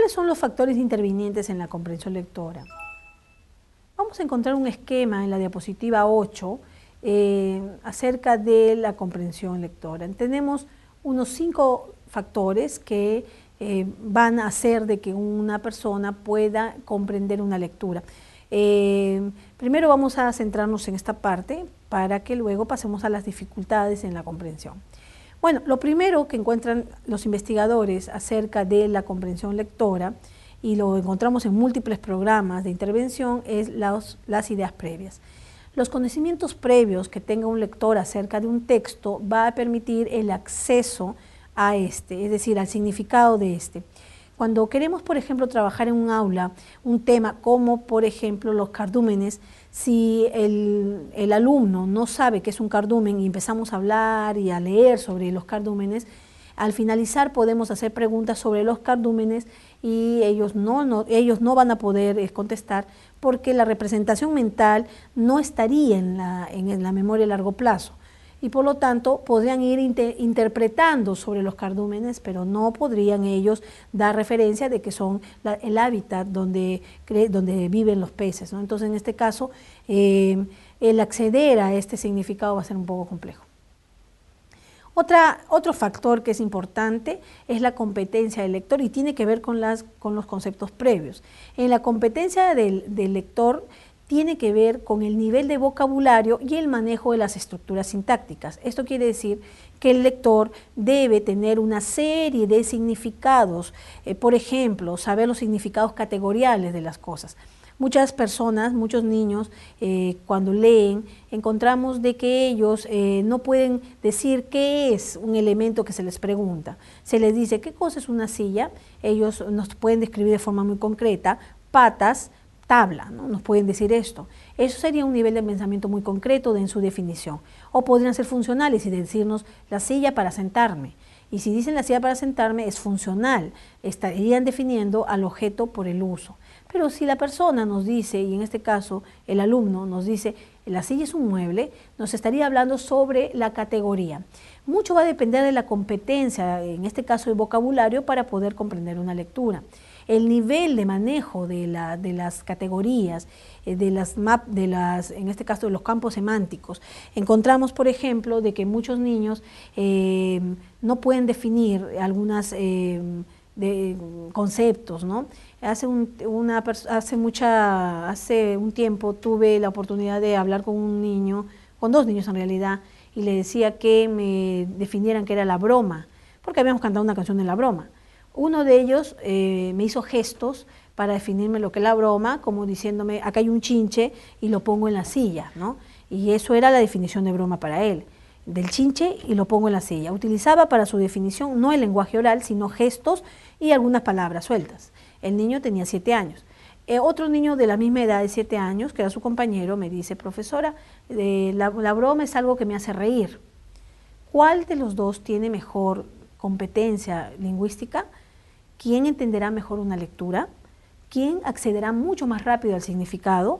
¿Cuáles son los factores intervinientes en la comprensión lectora? Vamos a encontrar un esquema en la diapositiva 8 acerca de la comprensión lectora. Tenemos unos 5 factores que van a hacer de que una persona pueda comprender una lectura. Primero vamos a centrarnos en esta parte para que luego pasemos a las dificultades en la comprensión. Bueno, lo primero que encuentran los investigadores acerca de la comprensión lectora, y lo encontramos en múltiples programas de intervención, es las ideas previas. Los conocimientos previos que tenga un lector acerca de un texto va a permitir el acceso a este, es decir, al significado de este. Cuando queremos, por ejemplo, trabajar en un aula un tema como, por ejemplo, los cardúmenes, si el alumno no sabe qué es un cardumen y empezamos a hablar y a leer sobre los cardúmenes, al finalizar podemos hacer preguntas sobre los cardúmenes y ellos no van a poder contestar porque la representación mental no estaría en la memoria a largo plazo. Y por lo tanto podrían ir interpretando sobre los cardúmenes, pero no podrían ellos dar referencia de que son el hábitat donde viven los peces, ¿no? Entonces en este caso el acceder a este significado va a ser un poco complejo. Otro factor que es importante es la competencia del lector y tiene que ver con los conceptos previos. En la competencia del lector tiene que ver con el nivel de vocabulario y el manejo de las estructuras sintácticas. Esto quiere decir que el lector debe tener una serie de significados, por ejemplo, saber los significados categoriales de las cosas. Muchas personas, muchos niños, cuando leen, encontramos de que ellos no pueden decir qué es un elemento que se les pregunta. Se les dice qué cosa es una silla, ellos nos pueden describir de forma muy concreta, patas, tabla, ¿no? Nos pueden decir esto. Eso sería un nivel de pensamiento muy concreto en su definición. O podrían ser funcionales y decirnos la silla para sentarme. Y si dicen la silla para sentarme es funcional, estarían definiendo al objeto por el uso. Pero si la persona nos dice, y en este caso el alumno nos dice, la silla es un mueble, nos estaría hablando sobre la categoría. Mucho va a depender de la competencia, en este caso el vocabulario, para poder comprender una lectura. El nivel de manejo de las categorías, en este caso de los campos semánticos. Encontramos, por ejemplo, de que muchos niños no pueden definir algunos conceptos, ¿no? Hace un tiempo tuve la oportunidad de hablar con un niño, con 2 niños en realidad, y le decía que me definieran qué era la broma, porque habíamos cantado una canción de la broma. Uno de ellos me hizo gestos para definirme lo que es la broma, como diciéndome, acá hay un chinche y lo pongo en la silla, ¿no? Y eso era la definición de broma para él, del chinche y lo pongo en la silla. Utilizaba para su definición no el lenguaje oral, sino gestos y algunas palabras sueltas. El niño tenía 7 años. Otro niño de la misma edad de 7 años, que era su compañero, me dice, profesora, la broma es algo que me hace reír. ¿Cuál de los dos tiene mejor competencia lingüística? ¿Quién entenderá mejor una lectura? ¿Quién accederá mucho más rápido al significado?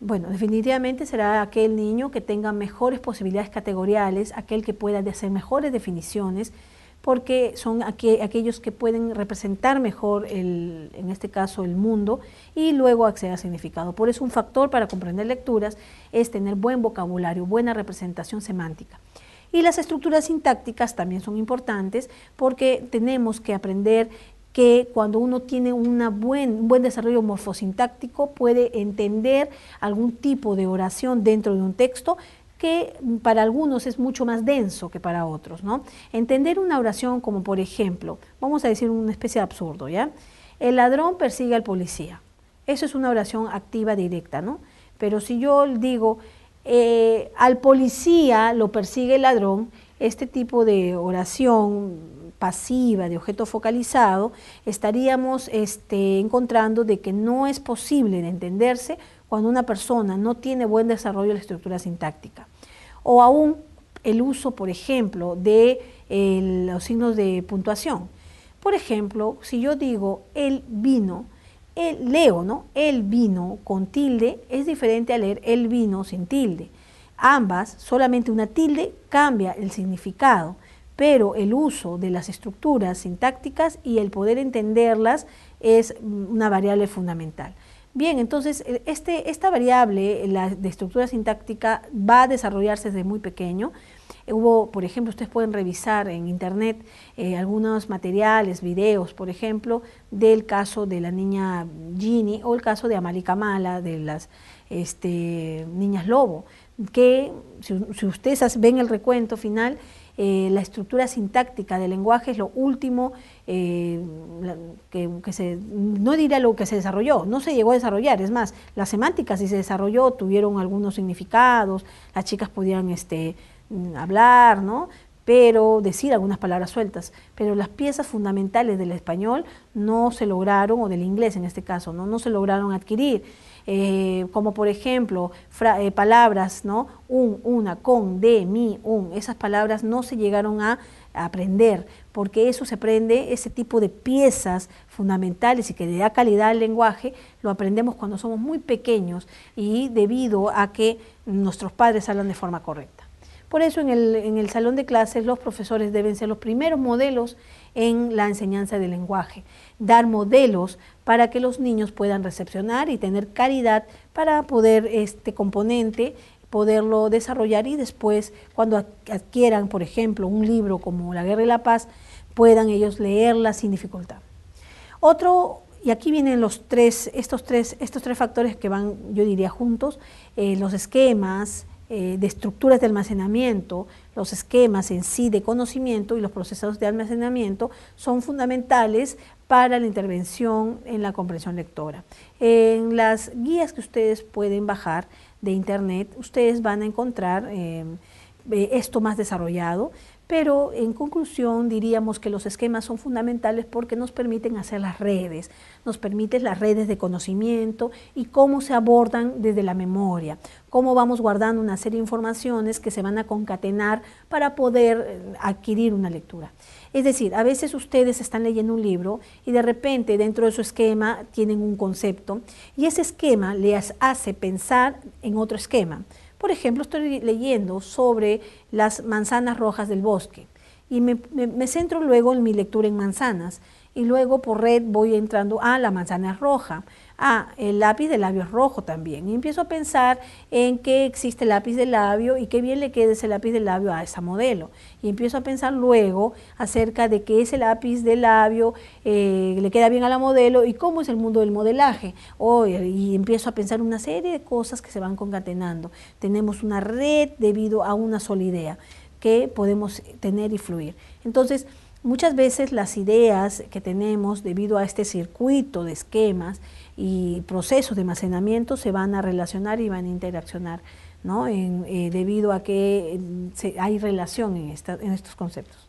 Bueno, definitivamente será aquel niño que tenga mejores posibilidades categoriales, aquel que pueda hacer mejores definiciones, porque son aquellos que pueden representar mejor, en este caso, el mundo y luego acceder al significado. Por eso un factor para comprender lecturas es tener buen vocabulario, buena representación semántica. Y las estructuras sintácticas también son importantes porque tenemos que aprender que cuando uno tiene un buen desarrollo morfosintáctico puede entender algún tipo de oración dentro de un texto que para algunos es mucho más denso que para otros, ¿no? Entender una oración como, por ejemplo, vamos a decir una especie de absurdo, ¿ya? El ladrón persigue al policía. Eso es una oración activa directa, ¿no? Pero si yo digo, al policía lo persigue el ladrón, este tipo de oración pasiva, de objeto focalizado, estaríamos encontrando de que no es posible de entenderse cuando una persona no tiene buen desarrollo de la estructura sintáctica. O aún el uso, por ejemplo, de los signos de puntuación. Por ejemplo, si yo digo el vino, leo, ¿no? El vino con tilde es diferente a leer el vino sin tilde. Ambas, solamente una tilde cambia el significado, pero el uso de las estructuras sintácticas y el poder entenderlas es una variable fundamental. Bien, entonces esta variable, la de estructura sintáctica, va a desarrollarse desde muy pequeño. Hubo, por ejemplo, ustedes pueden revisar en internet algunos materiales, videos, por ejemplo, del caso de la niña Ginny o el caso de Amali Kamala, de las niñas lobo, que si ustedes ven el recuento final, la estructura sintáctica del lenguaje es lo último no diré lo que se desarrolló, no se llegó a desarrollar, es más, la semántica sí se desarrolló, tuvieron algunos significados, las chicas podían hablar, ¿no? Pero decir algunas palabras sueltas, pero las piezas fundamentales del español no se lograron, o del inglés en este caso, no se lograron adquirir, como por ejemplo palabras, ¿no? Una, con, de, mi, esas palabras no se llegaron a aprender, porque eso se aprende, ese tipo de piezas fundamentales y que le da calidad al lenguaje, lo aprendemos cuando somos muy pequeños y debido a que nuestros padres hablan de forma correcta. Por eso en el salón de clases los profesores deben ser los primeros modelos en la enseñanza del lenguaje, dar modelos para que los niños puedan recepcionar y tener calidad para poder este componente poderlo desarrollar y después cuando adquieran, por ejemplo, un libro como La Guerra y la Paz, puedan ellos leerla sin dificultad. Otro, y aquí vienen estos tres factores que van, yo diría, juntos, los esquemas de estructuras de almacenamiento, los esquemas en sí de conocimiento y los procesos de almacenamiento son fundamentales para la intervención en la comprensión lectora. En las guías que ustedes pueden bajar de internet, ustedes van a encontrar esto más desarrollado, pero en conclusión diríamos que los esquemas son fundamentales porque nos permiten hacer las redes, nos permiten las redes de conocimiento y cómo se abordan desde la memoria, cómo vamos guardando una serie de informaciones que se van a concatenar para poder adquirir una lectura. Es decir, a veces ustedes están leyendo un libro y de repente dentro de su esquema tienen un concepto y ese esquema les hace pensar en otro esquema. Por ejemplo, estoy leyendo sobre las manzanas rojas del bosque y me centro luego en mi lectura en manzanas y luego por red voy entrando, la manzana es roja, el lápiz de labio es rojo también y empiezo a pensar en que existe el lápiz de labio y qué bien le queda ese lápiz de labio a esa modelo y empiezo a pensar luego acerca de que ese lápiz de labio le queda bien a la modelo y cómo es el mundo del modelaje y empiezo a pensar una serie de cosas que se van concatenando. Tenemos una red debido a una sola idea que podemos tener y fluir. Entonces, muchas veces las ideas que tenemos debido a este circuito de esquemas y procesos de almacenamiento se van a relacionar y van a interaccionar, ¿no? Debido a que hay relación en estos conceptos.